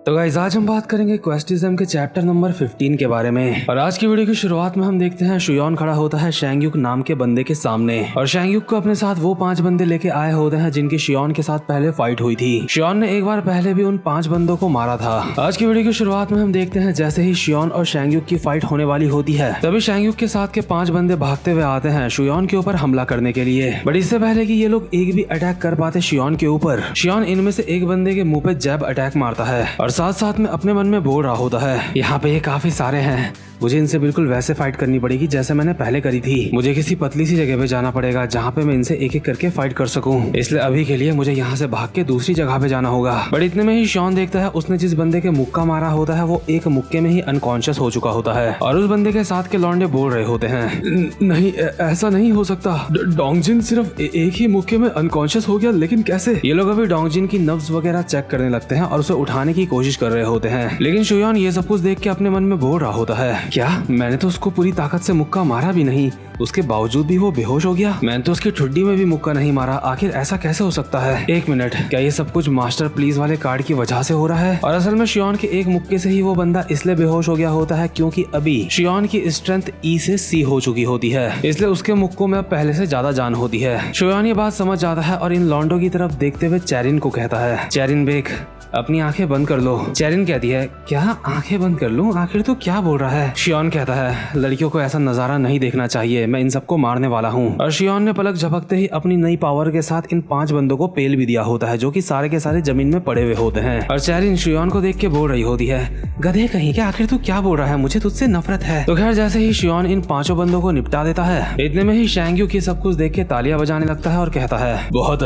तो गाइस आज हम बात करेंगे क्वेस्टिज्म के चैप्टर नंबर 15 के बारे में। और आज की वीडियो की शुरुआत में हम देखते हैं शुयोन खड़ा होता है शेंगयुक नाम के बंदे के सामने और शेंगयुक को अपने साथ वो 5 बंदे लेके आए होते हैं जिनकी शियोन के साथ पहले फाइट हुई थी। शियोन ने एक बार पहले भी उन 5 बंदों को मारा था। आज की वीडियो की शुरुआत में हम देखते हैं जैसे ही शियोन और शेंगयुक की फाइट होने वाली होती है तभी शेंगयुक के साथ के 5 बंदे भागते हुए आते हैं शियोन के ऊपर हमला करने के लिए। बट इससे पहले कि ये लोग एक भी अटैक कर पाते शियोन के ऊपर, शियोन इनमें से एक बंदे के मुंह पे जैब अटैक मारता है और साथ साथ में अपने मन में बोल रहा होता है यहाँ पे ये काफी सारे हैं, मुझे इनसे बिल्कुल वैसे फाइट करनी पड़ेगी जैसे मैंने पहले करी थी। मुझे किसी पतली सी जगह पे जाना पड़ेगा जहाँ पे मैं इनसे एक एक करके फाइट कर सकूं। इसलिए अभी के लिए मुझे यहाँ से भाग के दूसरी जगह पे जाना होगा। बट इतने में ही शियोन देखता है उसने जिस बंदे के मुक्का मारा होता है वो एक मुक्के में ही अनकॉन्शियस हो चुका होता है और उस बंदे के साथ के लौंडे बोल रहे होते हैं नहीं ऐसा नहीं हो सकता, डोंगजिन सिर्फ एक ही मुक्के में अनकॉन्शियस हो गया, लेकिन कैसे? ये लोग अभी डोंगजिन की नब्ज वगैरह चेक करने लगते हैं और उसे उठाने की कोशिश कर रहे होते हैं। लेकिन शियोन ये सब कुछ देख के अपने मन में बोल रहा होता है क्या मैंने तो उसको पूरी ताकत से मुक्का मारा भी नहीं, उसके बावजूद भी वो बेहोश हो गया। मैंने तो उसकी ठुड्डी में भी मुक्का नहीं मारा, आखिर ऐसा कैसे हो सकता है? एक मिनट, क्या ये सब कुछ मास्टर प्लीज वाले कार्ड की वजह से हो रहा है? और असल में शियोन के एक मुक्के से ही वो बंदा इसलिए बेहोश हो गया होता है क्योंकि अभी शियोन की स्ट्रेंथ ई से सी हो चुकी होती है, इसलिए उसके मुक्कों में अब पहले से ज्यादा जान होती है। शियोन ये बात समझ जाता है और इन लॉन्डो की तरफ देखते हुए चेरिन को कहता है चेरिन बेक अपनी आंखें बंद कर लो। चेरिन कहती है क्या आंखें बंद कर लूं? आखिर तो क्या बोल रहा है? शियोन कहता है लड़कियों को ऐसा नजारा नहीं देखना चाहिए, मैं इन सबको मारने वाला हूँ। और शियोन ने पलक झपकते ही अपनी नई पावर के साथ इन 5 बंदों को पेल भी दिया होता है जो कि सारे के सारे जमीन में पड़े हुए होते हैं। और चेरिन शियोन को देख के बोल रही होती है गधे कहीं के, आखिर तू क्या बोल रहा है, मुझे तुझसे नफरत है। तो खैर जैसे ही शियोन इन 5 बंदों को निपटा देता है इतने में ही शेंगयुक ये सब कुछ देख के तालियां बजाने लगता है और कहता है बहुत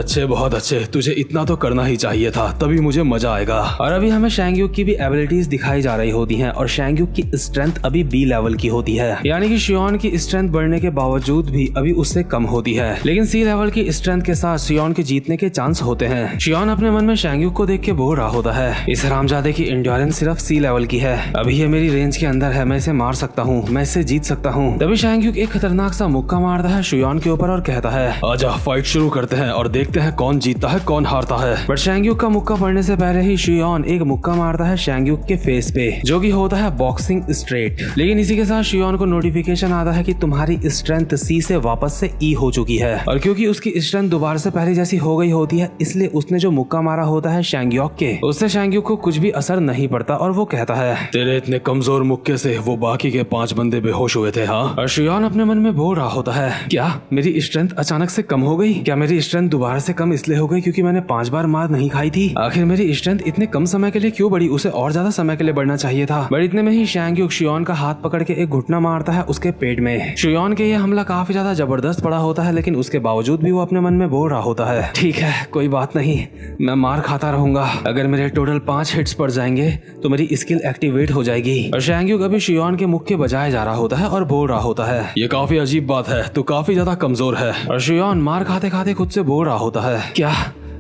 अच्छे, तुझे इतना तो करना ही चाहिए था, तभी मुझे मजा आएगा। और अभी हमें शेंगयुक की भी एबिलिटीज दिखाई जा रही होती हैं और शेंगयुक की स्ट्रेंथ अभी बी लेवल की होती है, यानी कि शियोन की स्ट्रेंथ बढ़ने के बावजूद भी अभी उससे कम होती है। लेकिन सी लेवल की स्ट्रेंथ के साथ शियोन के जीतने के चांस होते हैं। शियोन अपने मन में शेंगयुक को देख के बोल रहा होता है इस हरामजादे की एंड्योरेंस सिर्फ सी लेवल की है, अभी ये मेरी रेंज के अंदर है, मैं इसे मार सकता हूँ, मैं इससे जीत सकता हूँ। तभी शेंगयुक एक खतरनाक सा मुक्का मारता है शियोन के ऊपर और कहता है आजा फाइट शुरू करते हैं और देखते हैं कौन जीतता है कौन हारता है। बट शेंगयुक का मुक्का पड़ने से पहले ही शियोन एक मुक्का मारता है शेंगयुक के फेस पे जो कि होता है बॉक्सिंग स्ट्रेट। लेकिन इसी के साथ शियोन को नोटिफिकेशन आता है कि तुम्हारी स्ट्रेंथ सी से वापस से ई हो चुकी है और क्योंकि उसकी स्ट्रेंथ दोबारा से पहले जैसी हो गई होती है इसलिए उसने जो मुक्का मारा होता है शेंगयुक के, उससे शेंगयुक को कुछ भी असर नहीं पड़ता और वो कहता है तेरे इतने कमजोर मुक्के से वो बाकी के 5 बंदे बेहोश हुए थे। हाँ, और शियोन अपने मन में बोल रहा होता है क्या मेरी स्ट्रेंथ अचानक से कम हो गई? क्या मेरी स्ट्रेंथ दोबारा से कम इसलिए हो गई क्योंकि मैंने 5 बार मार नहीं खाई थी? आखिर मेरी स्ट्रेंथ इतने कम समय के लिए क्यों बढ़ी? उसे और ज्यादा समय के लिए बढ़ना चाहिए था। बट इतने में ही शेंगयुक शियोन का हाथ पकड़ के एक घुटना मारता है उसके पेट में। शियोन के ये हमला काफी ज्यादा जबरदस्त पड़ा होता है लेकिन उसके बावजूद भी वो अपने मन में बोल रहा होता है ठीक है कोई बात नहीं, मैं मार खाता रहूंगा, अगर मेरे टोटल 5 हिट्स पड़ जाएंगे तो मेरी स्किल एक्टिवेट हो जाएगी। और शेंगयुक अभी शियोन के मुक्के बजाए जा रहा होता है और बोल रहा होता है ये काफी अजीब बात है, तू काफी ज्यादा कमजोर है। और शियोन मार खाते खाते खुद से बोल रहा होता है क्या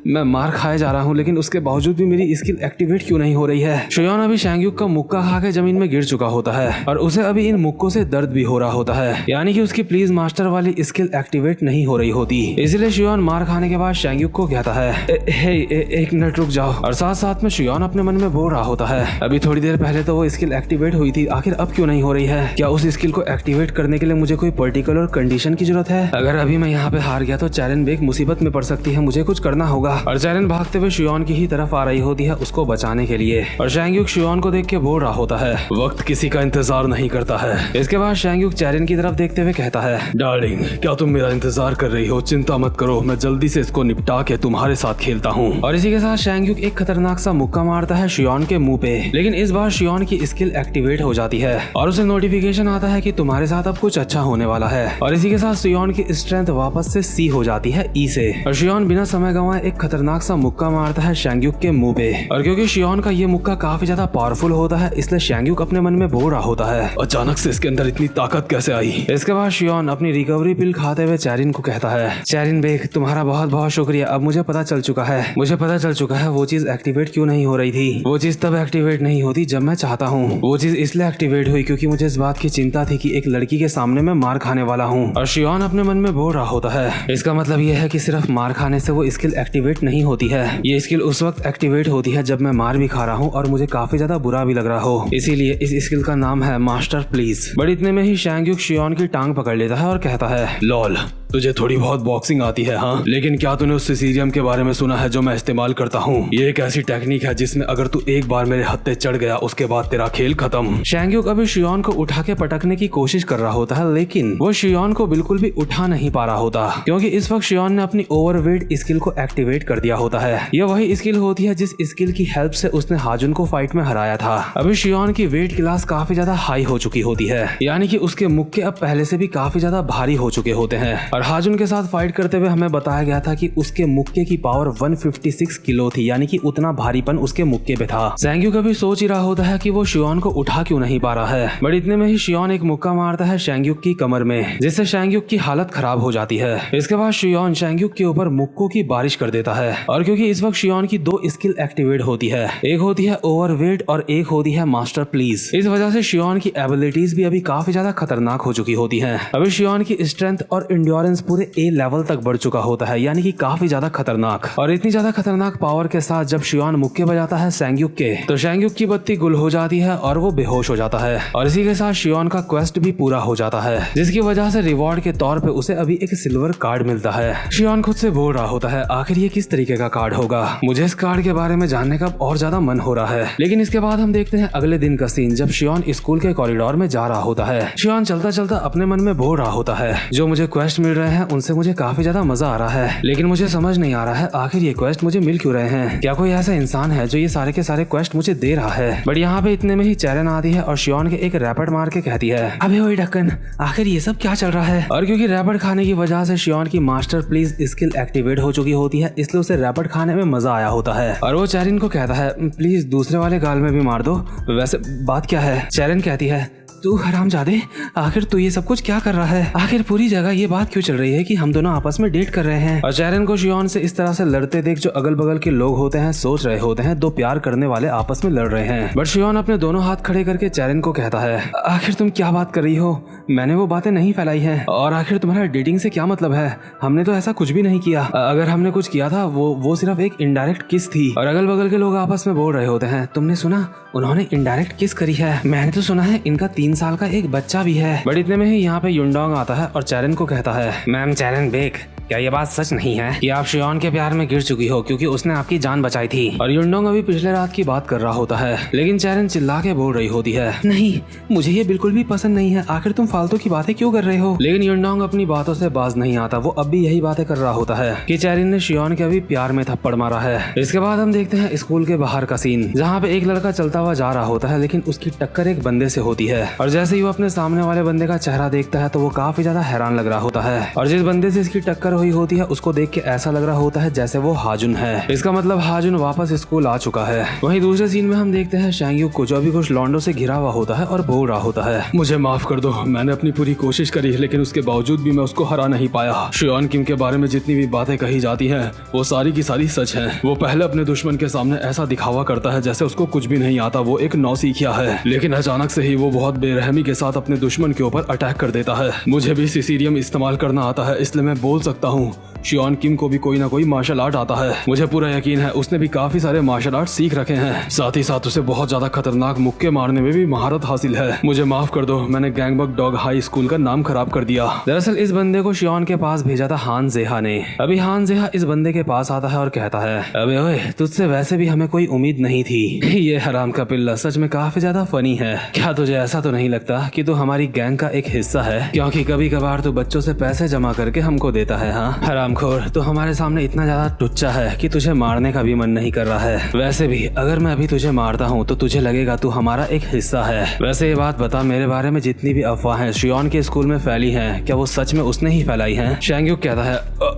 मैं मार खाए जा रहा हूँ लेकिन उसके बावजूद भी मेरी स्किल एक्टिवेट क्यों नहीं हो रही है? शियोन अभी शेंगयुक का मुक्का खा के जमीन में गिर चुका होता है और उसे अभी इन मुक्कों से दर्द भी हो रहा होता है, यानी कि उसकी प्लीज मास्टर वाली स्किल एक्टिवेट नहीं हो रही होती। इसलिए शियोन मार खाने के बाद शेंगयुक को कहता है एक मिनट रुक जाओ। और साथ साथ में शियोन अपने मन में बोल रहा होता है अभी थोड़ी देर पहले तो वो स्किल एक्टिवेट हुई थी, आखिर अब क्यों नहीं हो रही है? क्या उस स्किल को एक्टिवेट करने के लिए मुझे कोई पर्टिकुलर कंडीशन की जरूरत है? अगर अभी मैं यहाँ पे हार गया तो चेरिन बेक मुसीबत में पड़ सकती है, मुझे कुछ करना होगा। और चेरिन भागते हुए शियोन की ही तरफ आ रही होती है उसको बचाने के लिए और शेंगयुक शियोन को देख के बोल रहा होता है वक्त किसी का इंतजार नहीं करता है। इसके बाद शेंगयुक चेरिन की तरफ देखते हुए कहता है डार्लिंग क्या तुम मेरा इंतजार कर रही हो? चिंता मत करो, मैं जल्दी से इसको निपटा के तुम्हारे साथ खेलता हूँ। और इसी के साथ शेंगयुक एक खतरनाक सा मुक्का मारता है शियोन के मुंह पे, लेकिन इस बार शियोन की स्किल एक्टिवेट हो जाती है और उसे नोटिफिकेशन आता है कि तुम्हारे साथ अब कुछ अच्छा होने वाला है। और इसी के साथ शियोन की स्ट्रेंथ वापस से सी हो जाती है ई से और शियोन बिना समय गंवाए एक खतरनाक सा मुक्का मारता है शेंगयुक के मुंह पे। और क्योंकि शियोन का ये मुक्का काफी ज्यादा पावरफुल होता है इसलिए शेंगयुक अपने मन में बोल रहा होता है अचानक से इसके अंदर इतनी ताकत कैसे आई? इसके बाद शियोन अपनी रिकवरी पिल खाते हुए चेरिन को कहता है चेरिन बेक तुम्हारा बहुत बहुत शुक्रिया, अब मुझे पता चल चुका है वो चीज एक्टिवेट क्यों नहीं हो रही थी। वो चीज तब एक्टिवेट नहीं होती जब मैं चाहता हूँ, वो चीज इसलिए एक्टिवेट हुई क्योंकि मुझे इस बात की चिंता थी कि एक लड़की के सामने मैं मार खाने वाला हूँ। और शियोन अपने मन में बोल रहा होता है इसका मतलब यह है कि सिर्फ मार खाने से वो स्किल एक्टिवेट एक्टिवेट नहीं होती है। ये स्किल उस वक्त एक्टिवेट होती है जब मैं मार भी खा रहा हूँ और मुझे काफी ज्यादा बुरा भी लग रहा हो, इसीलिए इस स्किल का नाम है मास्टर प्लीज। बट इतने में ही शैंगयुक शियोन की टांग पकड़ लेता है और कहता है, लॉल तुझे थोड़ी बहुत बॉक्सिंग आती है हाँ, लेकिन क्या तूने उस सिसीरियम के बारे में सुना है जो मैं इस्तेमाल करता हूँ? ये एक ऐसी टेक्निक है जिसमें अगर तू एक बार मेरे हत्थे चढ़ गया उसके बाद तेरा खेल खत्म। शैंगयुक अभी शियोन को उठा के पटकने की कोशिश कर रहा होता है, लेकिन वो शियोन को बिल्कुल भी उठा नहीं पा रहा होता, क्योंकि इस वक्त शियोन ने अपनी ओवरवेट स्किल को एक्टिवेट कर दिया होता है। यह वही स्किल होती है जिस स्किल की हेल्प से उसने हाजुन को फाइट में हराया था। अभी शियोन की वेट क्लास काफी ज्यादा हाई हो चुकी होती है, यानी कि उसके मुक्के अब पहले से भी काफी ज्यादा भारी हो चुके होते हैं। और हाजुन के साथ फाइट करते हुए हमें बताया गया था कि उसके मुक्के की पावर 156 किलो थी, यानी कि उतना भारीपन उसके मुक्के पे था। शैंगयुक कभी सोच ही रहा होता है कि वो शियोन को उठा क्यों नहीं पा रहा है, बट इतने में ही शियोन एक मुक्का मारता है शैंगयुक की कमर में, जिससे शैंगयुक की हालत खराब हो जाती है। इसके बाद शियोन शैंगयुक के ऊपर मुक्कों की बारिश कर देता है, और क्योंकि इस वक्त शियोन की दो स्किल एक्टिवेट होती है, एक होती है ओवरवेट और एक होती है मास्टर प्लीज, इस वजह से शियोन की एबिलिटीज भी अभी काफी ज्यादा खतरनाक हो चुकी होती है। अभी शियोन की स्ट्रेंथ और इंड्योरेंस पूरे ए लेवल तक बढ़ चुका होता है, यानी कि काफी ज्यादा खतरनाक। और इतनी ज्यादा खतरनाक पावर के साथ जब शियोन मुक्के बजाता है शैंगयुक के, तो शैंगयुक की बत्ती गुल हो जाती है और वो बेहोश हो जाता है। और इसी के साथ शियोन का क्वेस्ट भी पूरा हो जाता है, जिसकी वजह से रिवॉर्ड के तौर पे उसे अभी एक सिल्वर कार्ड मिलता है। शियोन खुद से बोल रहा होता है, आखिर ये किस तरीके का कार्ड होगा, मुझे इस कार्ड के बारे में जानने का और ज्यादा मन हो रहा है। लेकिन इसके बाद हम देखते हैं अगले दिन का सीन, जब शियोन स्कूल के कॉरिडोर में जा रहा होता है। शियोन चलता चलता अपने मन में बोल रहा होता है, जो मुझे क्वेस्ट मिल रहे हैं उनसे मुझे काफी ज्यादा मजा आ रहा है, लेकिन मुझे समझ नहीं आ रहा है आखिर ये क्वेस्ट मुझे मिल क्यों रहे हैं। क्या कोई ऐसा इंसान है जो ये सारे के सारे क्वेस्ट मुझे दे रहा है? बट यहाँ पे इतने में ही चैरन आती है और शियोन के एक रैपट मार के कहती है, अबे ओए ढक्कन, आखिर ये सब क्या चल रहा है? और क्योंकि रैपट खाने की वजह से शियोन की मास्टर प्लीज स्किल एक्टिवेट हो चुकी होती है, इसलिए उसे रैपट खाने में मजा आया होता है। और वो चैरन को कहता है, प्लीज दूसरे वाले गाल में भी मार दो। वैसे बात क्या है? चैरन कहती है, तू हरामजादे, आखिर तू ये सब कुछ क्या कर रहा है? आखिर पूरी जगह ये बात क्यों चल रही है कि हम दोनों आपस में डेट कर रहे हैं? और चैरन को शियोन से इस तरह से लड़ते देख जो अगल बगल के लोग होते हैं सोच रहे होते हैं दो प्यार करने वाले आपस में लड़ रहे हैं। बट शियोन अपने दोनों हाथ खड़े करके चैरन को कहता है, आखिर तुम क्या बात कर रही हो? मैंने वो बातें नहीं फैलाई है, और आखिर तुम्हारा डेटिंग से क्या मतलब है? हमने तो ऐसा कुछ भी नहीं किया। अगर हमने कुछ किया था वो सिर्फ एक इनडायरेक्ट किस थी। और अगल बगल के लोग आपस में बोल रहे होते हैं, तुमने सुना उन्होंने इनडायरेक्ट किस करी है? मैंने तो सुना है इनका 3 साल का एक बच्चा भी है। बट इतने में ही यहाँ पे युनडोंग आता है और चैरन को कहता है, मैम चैरन बेक, क्या ये बात सच नहीं है कि आप शियोन के प्यार में गिर चुकी हो क्योंकि उसने आपकी जान बचाई थी? और युनडोंग अभी पिछले रात की बात कर रहा होता है, लेकिन चैरन चिल्ला के बोल रही होती है, नहीं, मुझे ये बिल्कुल भी पसंद नहीं है, आखिर तुम फालतू की बातें क्यों कर रहे हो? लेकिन युनडोंग अपनी बातों से बाज नहीं आता, वो अब भी यही बातें कर रहा होता है कि चैरन ने शियोन के अभी प्यार में थप्पड़ मारा है। इसके बाद हम देखते हैं स्कूल के बाहर का सीन, जहाँ पे एक लड़का चलता हुआ जा रहा होता है, लेकिन उसकी टक्कर एक बंदे से होती है। और जैसे ही वो अपने सामने वाले बंदे का चेहरा देखता है तो वो काफी ज्यादा हैरान लग रहा होता है, और जिस बंदे से इसकी टक्कर हुई होती है उसको देख के ऐसा लग रहा होता है जैसे वो हाजुन है। इसका मतलब हाजुन वापस स्कूल आ चुका है। वहीं दूसरे सीन में हम देखते हैं शैंगयुक को, जो अभी कुछ लॉन्डो से घिरा हुआ होता है और बोल रहा होता है, मुझे माफ कर दो, मैंने अपनी पूरी कोशिश करी लेकिन उसके बावजूद भी मैं उसको हरा नहीं पाया। शियोन किम के बारे में जितनी भी बातें कही जाती हैं वो सारी की सारी सच है। वो पहले अपने दुश्मन के सामने ऐसा दिखावा करता है जैसे उसको कुछ भी नहीं आता, वो एक नौसिखिया है, लेकिन अचानक से ही वो बहुत बेरहमी के साथ अपने दुश्मन के ऊपर अटैक कर देता है। मुझे भी सिसीरियम इस्तेमाल करना आता है, इसलिए मैं बोल सकता हूँ शियोन किम को भी कोई ना कोई मार्शल आर्ट आता है। मुझे पूरा यकीन है उसने भी काफी सारे मार्शल आर्ट सीख रखे हैं, साथ ही साथ उसे बहुत ज्यादा खतरनाक मुक्के मारने में भी महारत हासिल है। मुझे माफ कर दो, मैंने गैंगबक डॉग हाई स्कूल का नाम खराब कर दिया। दरअसल इस बंदे को शियोन के पास भेजा था हान जेहा ने। अभी हान जेहा इस बंदे के पास आता है और कहता है, अबे ओए, तुझसे वैसे भी हमें कोई उम्मीद नहीं थी। ये हराम का पिल्ला सच में काफी ज्यादा फनी है। क्या तुझे ऐसा तो नहीं लगता कि तू हमारी गैंग का एक हिस्सा है? क्योंकि कभी कभार तू बच्चों से पैसे जमा करके हमको देता है। हाँ हरामखोर, तो हमारे सामने इतना ज्यादा टुच्चा है कि तुझे मारने का भी मन नहीं कर रहा है। वैसे भी अगर मैं अभी तुझे मारता हूँ तो तुझे लगेगा तू हमारा एक हिस्सा है। वैसे ये बात बता, मेरे बारे में जितनी भी अफवाहें शियोन के स्कूल में फैली हैं, क्या वो सच में उसने ही फैलाई हैं? शैंगयुक कहता है,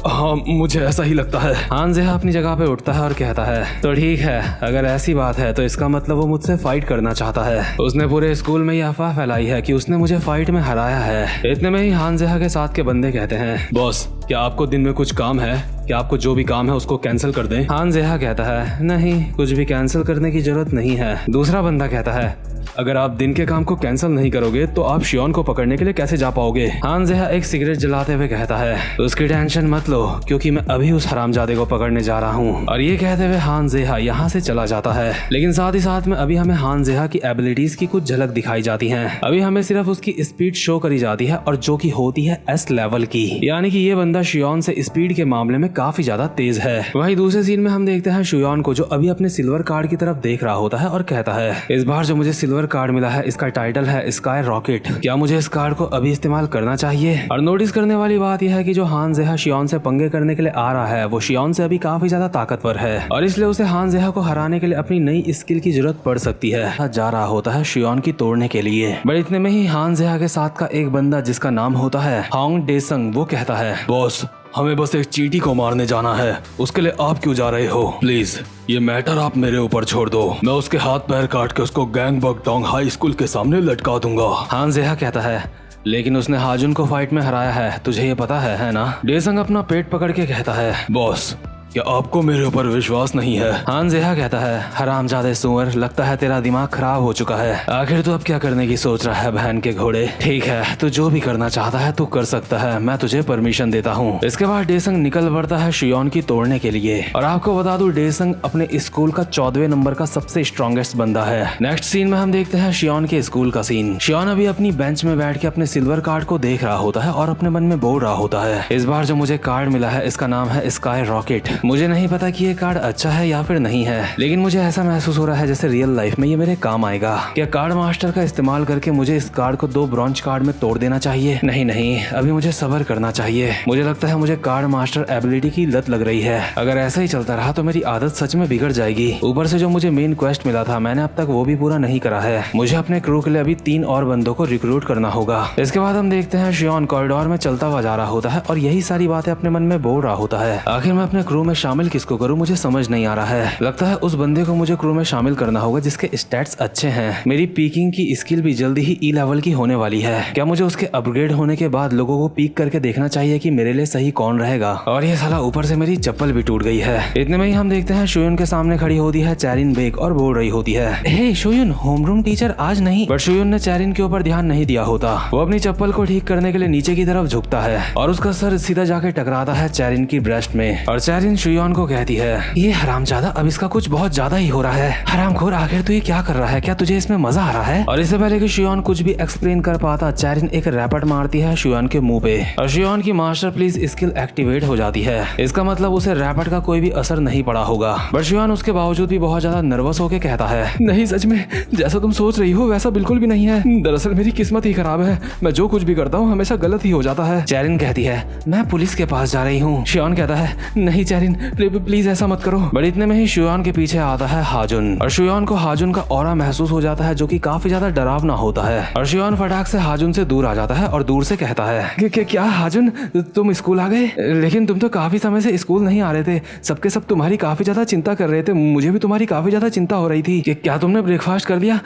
हाँ मुझे ऐसा ही लगता है। हान जेहा अपनी जगह पे उठता है और कहता है, तो ठीक है, अगर ऐसी बात है तो इसका मतलब वो मुझसे फाइट करना चाहता है। उसने पूरे स्कूल में ये अफवाह फैलाई है कि उसने मुझे फाइट में हराया है। इतने में ही हान जेहा के साथ के बंदे कहते हैं, बॉस क्या आपको दिन में कुछ काम है? कि आपको जो भी काम है उसको कैंसिल कर दें। हान जेहा कहता है नहीं, कुछ भी कैंसिल करने की जरूरत नहीं है। दूसरा बंदा कहता है अगर आप दिन के काम को कैंसिल नहीं करोगे तो आप शियोन को पकड़ने के लिए कैसे जा पाओगे। हान जेहा एक सिगरेट जलाते हुए कहता है उसकी टेंशन मत लो, क्योंकि मैं अभी उस हरामजादे को पकड़ने जा रहा हूँ। और ये कहते हुए हान जेहा यहाँ से चला जाता है। लेकिन साथ ही साथ में अभी हमें हान जेहा की एबिलिटीज की कुछ झलक दिखाई जाती है। अभी हमें सिर्फ उसकी स्पीड शो करी जाती है और जो की होती है S लेवल की, यानी कि ये बंदा शियोन से स्पीड के मामले में काफी ज्यादा तेज है। वहीं दूसरे सीन में हम देखते हैं शियोन को, जो अभी अपने सिल्वर कार्ड की तरफ देख रहा होता है और कहता है इस बार जो मुझे सिल्वर कार्ड मिला है इसका टाइटल है स्काई रॉकेट। क्या मुझे इस कार्ड को अभी इस्तेमाल करना चाहिए? और नोटिस करने वाली बात यह है कि जो हान जेहा शियोन से पंगे करने के लिए आ रहा है वो शियोन से अभी काफी ज्यादा ताकतवर है और इसलिए उसे हान जेहा को हराने के लिए अपनी नई स्किल की जरूरत पड़ सकती है। जा रहा होता है शियोन की तोड़ने के लिए। बट इतने में ही हान जेहा के साथ का एक बंदा जिसका नाम होता है हांग डेसंग, वो कहता है बॉस हमें बस एक चींटी को मारने जाना है, उसके लिए आप क्यों जा रहे हो? प्लीज ये मैटर आप मेरे ऊपर छोड़ दो, मैं उसके हाथ पैर काट के उसको गैंगबक डोंग हाई स्कूल के सामने लटका दूंगा। हान जेहा कहता है लेकिन उसने हाजुन को फाइट में हराया है, तुझे ये पता है ना? डेसंग अपना पेट पकड़ के कहता है बॉस क्या आपको मेरे ऊपर विश्वास नहीं है? हान जेहा कहता है हरामजादे सुअर, लगता है तेरा दिमाग खराब हो चुका है। आखिर तू अब क्या करने की सोच रहा है बहन के घोड़े? ठीक है, तू जो भी करना चाहता है तू कर सकता है, मैं तुझे परमिशन देता हूँ। इसके बाद डेसंग निकल पड़ता है शियोन की तोड़ने के लिए। और आपको बता दूं डेसंग अपने स्कूल का 14वें नंबर का सबसे स्ट्रॉन्गेस्ट बंदा है। नेक्स्ट सीन में हम देखते हैं शियोन के स्कूल का सीन। शियोन अभी अपनी बेंच में बैठ के अपने सिल्वर कार्ड को देख रहा होता है और अपने मन में बोल रहा होता है इस बार जो मुझे कार्ड मिला है इसका नाम है स्काई रॉकेट। मुझे नहीं पता कि ये कार्ड अच्छा है या फिर नहीं है, लेकिन मुझे ऐसा महसूस हो रहा है जैसे रियल लाइफ में ये मेरे काम आएगा। क्या कार्ड मास्टर का इस्तेमाल करके मुझे इस कार्ड को 2 ब्रॉन्ज कार्ड में तोड़ देना चाहिए? नहीं, अभी मुझे सब्र करना चाहिए। मुझे लगता है मुझे कार्ड मास्टर एबिलिटी की लत लग रही है। अगर ऐसा ही चलता रहा तो मेरी आदत सच में बिगड़ जाएगी। ऊपर से जो मुझे मेन क्वेस्ट मिला था मैंने अब तक वो भी पूरा नहीं करा है। मुझे अपने क्रू के लिए अभी 3 और बंदों को रिक्रूट करना होगा। इसके बाद हम देखते हैं शियोन कॉरिडोर में चलता हुआ जा रहा होता है और यही सारी बातें अपने मन में बोल रहा होता है। आखिर मैं अपने क्रू में शामिल किसको करूँ मुझे समझ नहीं आ रहा है। लगता है उस बंदे को मुझे क्रू में शामिल करना होगा जिसके स्टैट्स अच्छे हैं। मेरी पीकिंग की स्किल भी जल्दी ही E लेवल की होने वाली है। क्या मुझे उसके अपग्रेड होने के बाद लोगों को पीक करके देखना चाहिए कि मेरे लिए सही कौन रहेगा? और ये साला ऊपर से मेरी चप्पल भी टूट गई है। इतने में ही हम देखते हैं शुयुन के सामने खड़ी होती है चैरिन बेक और बोल रही होती है हे शुयुन, होमरूम टीचर आज नहीं। बट शुयुन ने चैरिन के ऊपर ध्यान नहीं दिया होता। वो अपनी चप्पल को ठीक करने के लिए नीचे की तरफ झुकता है और उसका सर सीधा जाके टकराता है चैरिन की ब्रेस्ट में। और चैरिन शुयुन को कहती है ये हरामजादा, अब इसका कुछ बहुत ज्यादा ही हो रहा है। हरामखोर, आखिर तू ये क्या कर रहा है? क्या तुझे इसमें मजा आ रहा है? और इससे पहले कि शियोन कुछ भी एक्सप्लेन कर पाता चैरिन एक रैपट मारती है शियोन के मुंह पे और शियोन की मास्टर प्लीज स्किल एक्टिवेट हो जाती है। इसका मतलब उसे रैपट का कोई भी असर नहीं पड़ा होगा। बट शियोन उसके बावजूद भी बहुत ज्यादा नर्वस होकर कहता है नहीं, सच में जैसा तुम सोच रही हो वैसा बिल्कुल भी नहीं है। दरअसल मेरी किस्मत ही खराब है, मैं जो कुछ भी करता हूँ हमेशा गलत ही हो जाता है। चैरिन कहती है मैं पुलिस के पास जा रही हूँ। शियोन कहता है नहीं चैरिन, प्लीज ऐसा मत करो। बट इतने में ही शियोन के पीछे आता है हाजुन और शियोन को हाजुन का ऑरा महसूस हो जाता है जो कि काफी ज्यादा डरावना होता है। और शियोन फटाक से हाजुन से दूर आ जाता है और दूर से कहता है क्या हाजुन, तुम स्कूल आ गए? लेकिन तुम तो काफी समय से स्कूल नहीं आ रहे थे। सबके सब तुम्हारी काफी ज्यादा चिंता कर रहे थे, मुझे भी तुम्हारी काफी ज्यादा चिंता हो रही थी। क्या तुमने ब्रेकफास्ट कर लिया?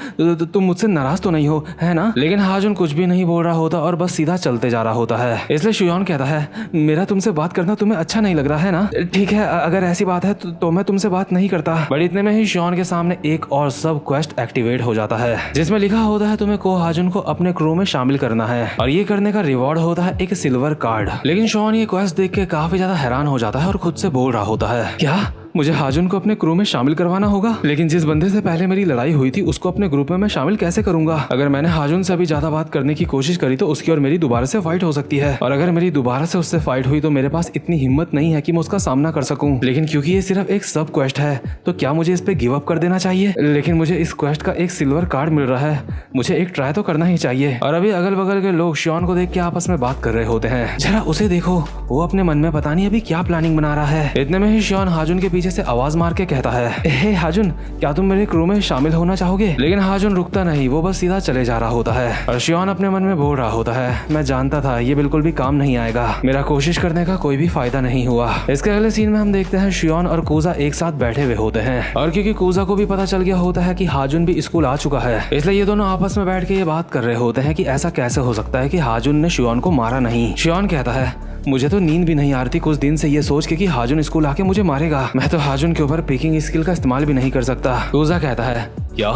तुम मुझसे नाराज तो नहीं हो, है ना? लेकिन हाजुन कुछ भी नहीं बोल रहा होता और बस सीधा चलते जा रहा होता है। इसलिए शियोन कहता है मेरा तुमसे बात करना तुम्हें अच्छा नहीं लग रहा है ना? ठीक है, अगर ऐसी बात है तो मैं तुमसे बात नहीं करता। बट इतने में ही शियोन के सामने एक और सब क्वेस्ट एक्टिवेट हो जाता है जिसमें लिखा होता है तुम्हें को हाजुन को अपने क्रू में शामिल करना है और ये करने का रिवॉर्ड होता है एक सिल्वर कार्ड। लेकिन शियोन ये क्वेस्ट देख के काफी ज्यादा हैरान हो जाता है और खुद से बोल रहा होता है क्या मुझे हाजुन को अपने क्रू में शामिल करवाना होगा? लेकिन जिस बंदे से पहले मेरी लड़ाई हुई थी उसको अपने ग्रुप में मैं शामिल कैसे करूंगा? अगर मैंने हाजुन से अभी ज्यादा बात करने की कोशिश करी तो उसकी और मेरी दोबारा से फाइट हो सकती है और अगर मेरी दोबारा से उससे फाइट हुई तो मेरे पास इतनी हिम्मत नहीं है कि मैं उसका सामना कर सकूं। लेकिन क्योंकि ये सिर्फ एक सब क्वेस्ट है तो क्या मुझे इस पे गिव अप कर देना चाहिए? लेकिन मुझे इस क्वेस्ट का एक सिल्वर कार्ड मिल रहा है, मुझे एक ट्राई तो करना ही चाहिए। और अभी अगल बगल के लोग शियोन को देख के आपस में बात कर रहे होते हैं। जरा उसे देखो, वो अपने मन में पता नहीं अभी क्या प्लानिंग बना रहा है। इतने में ही शियोन हाजुन के पीछे से आवाज मार के कहता है हे हाजुन, क्या तुम मेरे क्रू में शामिल होना चाहोगे? लेकिन हाजुन रुकता नहीं, वो बस सीधा चले जा रहा होता है और शियोन अपने मन में बोल रहा होता है मैं जानता था ये बिल्कुल भी काम नहीं आएगा, मेरा कोशिश करने का कोई भी फायदा नहीं हुआ। इसके अगले सीन में हम देखते हैं शियोन और कूजा एक साथ बैठे हुए होते हैं और क्योंकि कूजा को भी पता चल गया होता है कि हाजुन भी स्कूल आ चुका है इसलिए ये दोनों आपस में बैठ के ये बात कर रहे होते हैं कि ऐसा कैसे हो सकता है कि हाजुन ने शियोन को मारा नहीं। शियोन कहता है मुझे तो नींद भी नहीं आ रही थी कुछ दिन से ये सोच के कि हाजुन स्कूल आके मुझे मारेगा। मैं तो हाजुन के ऊपर पीकिंग स्किल का इस्तेमाल भी नहीं कर सकता। कूजा कहता है क्या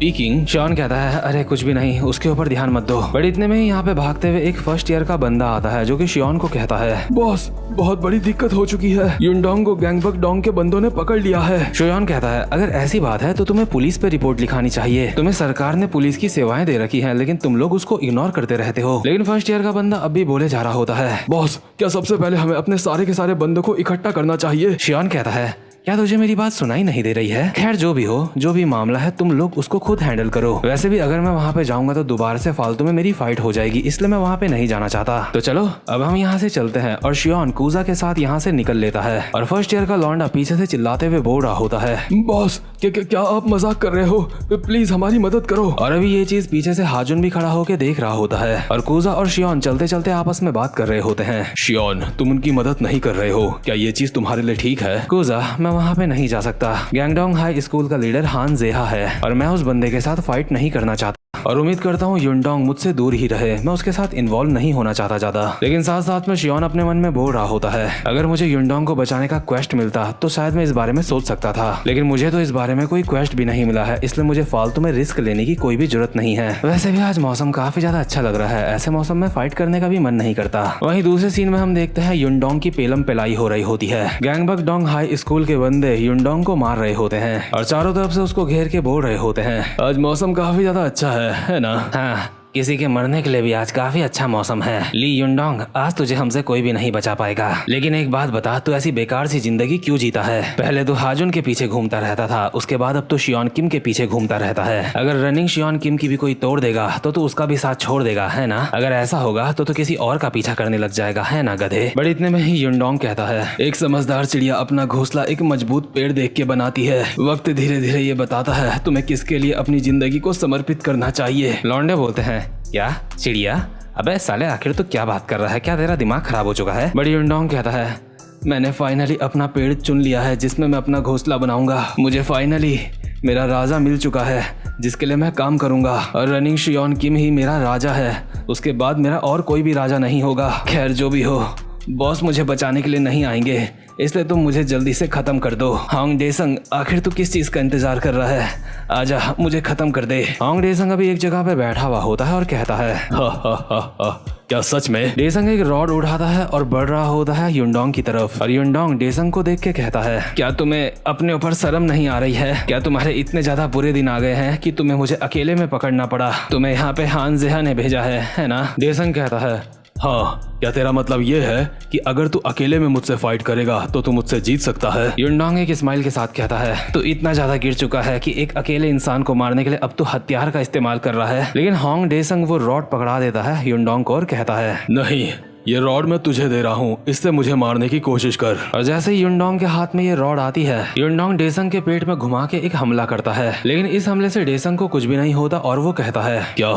पीकिंग? शॉन कहता है अरे कुछ भी नहीं, उसके ऊपर ध्यान मत दो। बट इतने में ही यहाँ पे भागते हुए एक फर्स्ट ईयर का बंदा आता है जो कि शियोन को कहता है बॉस बहुत बड़ी दिक्कत हो चुकी है, युनडोंग को गैंगबक डोंग के बंदों ने पकड़ लिया है। शियोन कहता है अगर ऐसी बात है तो तुम्हें पुलिस पे रिपोर्ट लिखानी चाहिए। तुम्हें सरकार ने पुलिस की सेवाएं दे रखी है लेकिन तुम लोग उसको इग्नोर करते रहते हो। लेकिन फर्स्ट ईयर का बंदा अब भी बोले जा रहा होता है बॉस क्या सबसे पहले हमें अपने सारे के सारे बंदों को इकट्ठा करना चाहिए। शियोन कहता है क्या तुझे मेरी बात सुनाई नहीं दे रही है? खैर जो भी हो, जो भी मामला है तुम लोग उसको खुद हैंडल करो। वैसे भी अगर मैं वहाँ पे जाऊंगा तो दोबारा से फालतू में मेरी फाइट हो जाएगी, इसलिए मैं वहाँ पे नहीं जाना चाहता। तो चलो अब हम यहाँ से चलते हैं। और शियोन कूजा के साथ यहाँ से निकल लेता है और फर्स्ट ईयर का लौंडा पीछे से चिल्लाते हुए बोल रहा होता है बॉस क्या आप मजाक कर रहे हो? प्लीज हमारी मदद करो। और अभी ये चीज पीछे से हाजुन भी खड़ा होकर देख रहा होता है और कूजा और शियोन चलते चलते आपस में बात कर रहे होते हैं। शियोन तुम उनकी मदद नहीं कर रहे हो, क्या ये चीज तुम्हारे लिए ठीक है? कूजा मैं वहाँ पे नहीं जा सकता। गैंगडोंग हाई स्कूल का लीडर हान जेहा है और मैं उस बंदे के साथ फाइट नहीं करना चाहता और उम्मीद करता हूँ युनडोंग मुझसे दूर ही रहे। मैं उसके साथ इन्वॉल्व नहीं होना चाहता ज्यादा। लेकिन साथ साथ में शियोन अपने मन में बोल रहा होता है अगर मुझे युनडोंग को बचाने का क्वेस्ट मिलता तो शायद मैं इस बारे में सोच सकता था, लेकिन मुझे तो इस बारे में कोई क्वेस्ट भी नहीं मिला है, इसलिए मुझे फालतू में रिस्क लेने की कोई भी जरूरत नहीं है। वैसे भी आज मौसम काफी ज्यादा अच्छा लग रहा है, ऐसे मौसम में फाइट करने का भी मन नहीं करता। वहीं दूसरे सीन में हम देखते हैं युनडोंग की पेलम पेलाई हो रही होती है। गैंगबक डोंग हाई स्कूल के बंदे युनडोंग को मार रहे होते हैं और चारों तरफ से उसको घेर के बोल रहे होते हैं आज मौसम काफी ज्यादा अच्छा है ना? हाँ किसी के मरने के लिए भी आज काफी अच्छा मौसम है। ली युनडोंग आज तुझे हमसे कोई भी नहीं बचा पाएगा, लेकिन एक बात बता तू ऐसी बेकार सी जिंदगी क्यों जीता है? पहले तो हाजुन के पीछे घूमता रहता था, उसके बाद अब तो शियोन किम के पीछे घूमता रहता है। अगर रनिंग शियोन किम की भी कोई तोड़ देगा तो तू उसका भी साथ छोड़ देगा है ना? अगर ऐसा होगा तो किसी और का पीछा करने लग जाएगा है ना गधे? बट इतने में ही युनडोंग कहता है एक समझदार चिड़िया अपना घोंसला एक मजबूत पेड़ देख के बनाती है। वक्त धीरे धीरे ये बताता है तुम्हें किसके लिए अपनी जिंदगी को समर्पित करना चाहिए। लौंडे बोलते हैं क्या चिड़िया? अबे साले आखिर तो क्या बात कर रहा है, क्या तेरा दिमाग खराब हो चुका है? बड़ी युनडोंग कहता है मैंने फाइनली अपना पेड़ चुन लिया है जिसमें मैं अपना घोंसला बनाऊंगा। मुझे फाइनली मेरा राजा मिल चुका है जिसके लिए मैं काम करूंगा और रनिंग शियोन किम ही मेरा राजा है, उसके बाद मेरा और कोई भी राजा नहीं होगा। खैर जो भी हो बॉस मुझे बचाने के लिए नहीं आएंगे, इसलिए तुम मुझे जल्दी से खत्म कर दो। होंग डेसंग आखिर तू किस चीज का इंतजार कर रहा है? आजा मुझे खत्म कर दे। होंग डेसंग अभी एक जगह पे बैठा हुआ होता है और कहता है हा क्या सच में? डेसंग एक रॉड उठाता है और बढ़ रहा होता है युनडोंग की तरफ और युनडोंग डेसंग को देख के कहता है क्या तुम्हें अपने ऊपर शर्म नहीं आ रही है? क्या तुम्हारे इतने ज्यादा बुरे दिन आ गए हैं कि तुम्हें मुझे अकेले में पकड़ना पड़ा? तुम्हें यहाँ पे हान जेहा ने भेजा है ना? डेसंग कहता है हाँ क्या तेरा मतलब ये है कि अगर तू अकेले में मुझसे फाइट करेगा तो तू मुझसे जीत सकता है? युनडोंग एक स्माइल के साथ कहता है तू इतना ज्यादा गिर चुका है कि एक अकेले इंसान को मारने के लिए अब तू हथियार का इस्तेमाल कर रहा है। लेकिन होंग डेसंग वो रॉड पकड़ा देता है युनडोंग को और कहता है नहीं ये रॉड मैं तुझे दे रहा हूँ, इससे मुझे मारने की कोशिश कर। और जैसे ही युनडोंग के हाथ में ये रॉड आती है युनडोंग डेसंग के पेट में घुमा के एक हमला करता है, लेकिन इस हमले से डेसंग को कुछ भी नहीं होता और वो कहता है क्या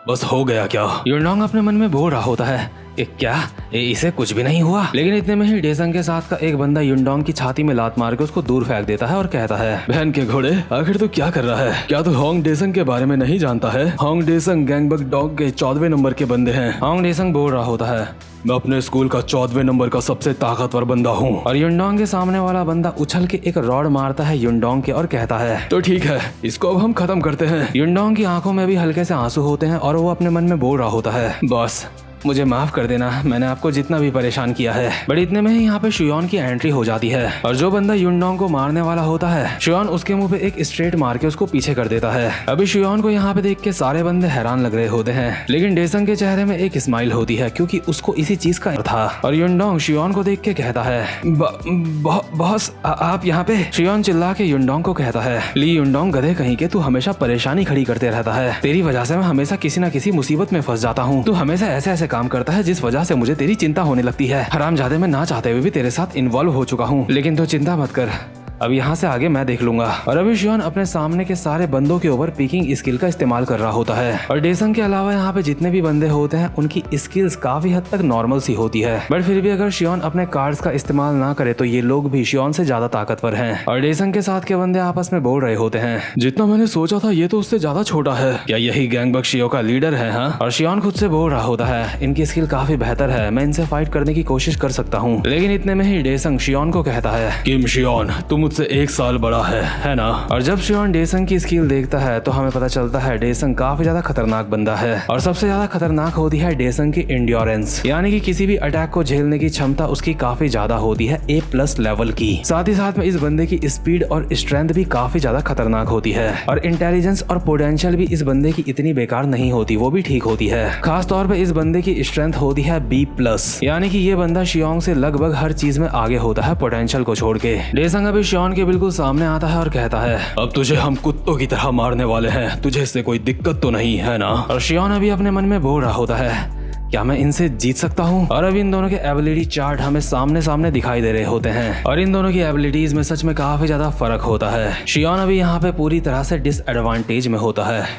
बस हो गया क्या? युनडोंग अपने मन में बोल रहा होता है कि क्या इसे कुछ भी नहीं हुआ। लेकिन इतने में ही डेसंग के साथ का एक बंदा युनडोंग की छाती में लात मार के उसको दूर फेंक देता है और कहता है बहन के घोड़े आखिर तू क्या कर रहा है? क्या तू होंग डेसंग के बारे में नहीं जानता है? होंग डेसंग गैंगबक डॉग के 14वें नंबर के बंदे हैं। होंग डेसंग बोल रहा होता है मैं अपने स्कूल का 14वें नंबर का सबसे ताकतवर बंदा हूँ। और युनडोंग के सामने वाला बंदा उछल के एक रॉड मारता है युनडोंग के और कहता है तो ठीक है इसको अब हम खत्म करते हैं। युनडोंग की आंखों में भी हल्के से आंसू होते हैं और वो अपने मन में बोल रहा होता है बॉस मुझे माफ कर देना, मैंने आपको जितना भी परेशान किया है। बट इतने में ही यहाँ पे शियोन की एंट्री हो जाती है और जो बंदा युनडोंग को मारने वाला होता है शियोन उसके मुंह पे एक स्ट्रेट मार के उसको पीछे कर देता है। अभी शियोन को यहाँ पे देख के सारे बंदे हैरान लग रहे होते हैं, लेकिन डेसंग के चेहरे में एक स्माइल होती है क्योंकि उसको इसी चीज का था। और युनडोंग शियोन को देख के कहता है बॉस आप यहाँ पे? शियोन चिल्ला के युनडोंग को कहता है ली युनडोंग गधे कहीं के, तू हमेशा परेशानी खड़ी करते रहता है, तेरी वजह से मैं हमेशा किसी न किसी मुसीबत में फंस जाता हूँ। तू हमेशा ऐसे काम करता है जिस वजह से मुझे तेरी चिंता होने लगती है। हरामजादे मैं ना चाहते हुए भी तेरे साथ इन्वॉल्व हो चुका हूँ, लेकिन तो चिंता मत कर, अब यहाँ से आगे मैं देख लूंगा। और अभी शियोन अपने सामने के सारे बंदों के ऊपर पीकिंग स्किल का इस्तेमाल कर रहा होता है। और डेसंग के अलावा यहाँ पे जितने भी बंदे होते हैं उनकी स्किल्स काफी हद तक नॉर्मल सी होती है, बट फिर भी अगर शियोन अपने कार्ड्स का इस्तेमाल ना करे तो ये लोग भी शियोन से ज्यादा ताकतवर हैं। और डेसंग के साथ के बंदे आपस में बोल रहे होते हैं, जितना मैंने सोचा था ये तो उससे ज्यादा छोटा है, क्या यही गैंगबग शियो का लीडर है? हाँ। और शियोन खुद से बोल रहा होता है, इनकी स्किल काफी बेहतर है, मैं इनसे फाइट करने की कोशिश कर सकता हूँ। लेकिन इतने में ही डेसंग शियोन को कहता है, किम शियोन तू मुझसे 1 साल बड़ा है ना? और जब शियोन डेसंग की स्किल देखता है तो हमें पता चलता है डेसंग काफी ज्यादा खतरनाक बंदा है। और सबसे ज्यादा खतरनाक होती है डेसंग की एंड्योरेंस, यानी कि किसी भी अटैक को झेलने की क्षमता उसकी काफी ज्यादा होती है A+ लेवल की। साथ ही साथ में इस बंदे की स्पीड और स्ट्रेंथ भी काफी ज्यादा खतरनाक होती है। और इंटेलिजेंस और पोटेंशियल भी इस बंदे की इतनी बेकार नहीं होती, वो भी ठीक होती है। खास तौर पे इस बंदे की स्ट्रेंथ होती है B+, यानी कि ये बंदा शियोंग से लगभग हर चीज में आगे होता है पोटेंशियल को छोड़ के। डेसंग अभी शियोन के बिल्कुल सामने आता है और कहता है, अब तुझे हम कुत्तों की तरह मारने वाले हैं, तुझे इससे कोई दिक्कत तो नहीं है ना? और शियोन अभी अपने मन में बोल रहा होता है, क्या मैं इनसे जीत सकता हूँ? और अब इन दोनों के एबिलिटी चार्ट हमें सामने सामने दिखाई दे रहे होते हैं। और इन दोनों की एबिलिटीज में सच में काफी ज्यादा फर्क होता है। शियोन अभी यहाँ पे पूरी तरह से डिसएडवांटेज में होता है।